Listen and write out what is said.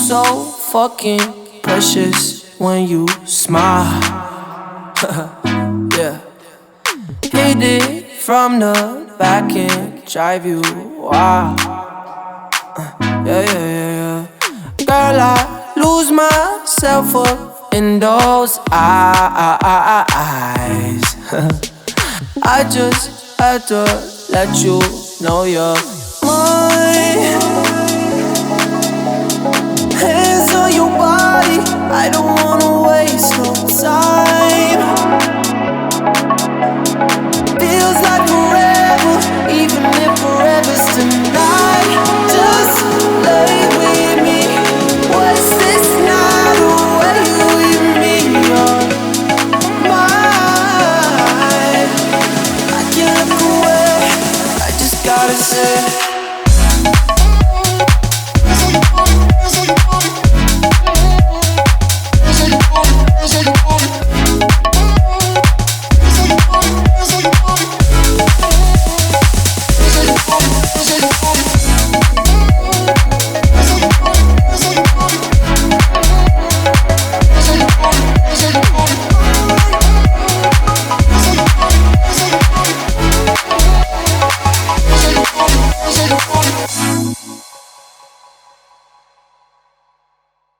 so fucking precious when you smile. Yeah. Hit it from the back and drive you wild. Yeah, yeah, yeah, yeah. Girl, I lose myself up in those eyes. I just had to let you know you're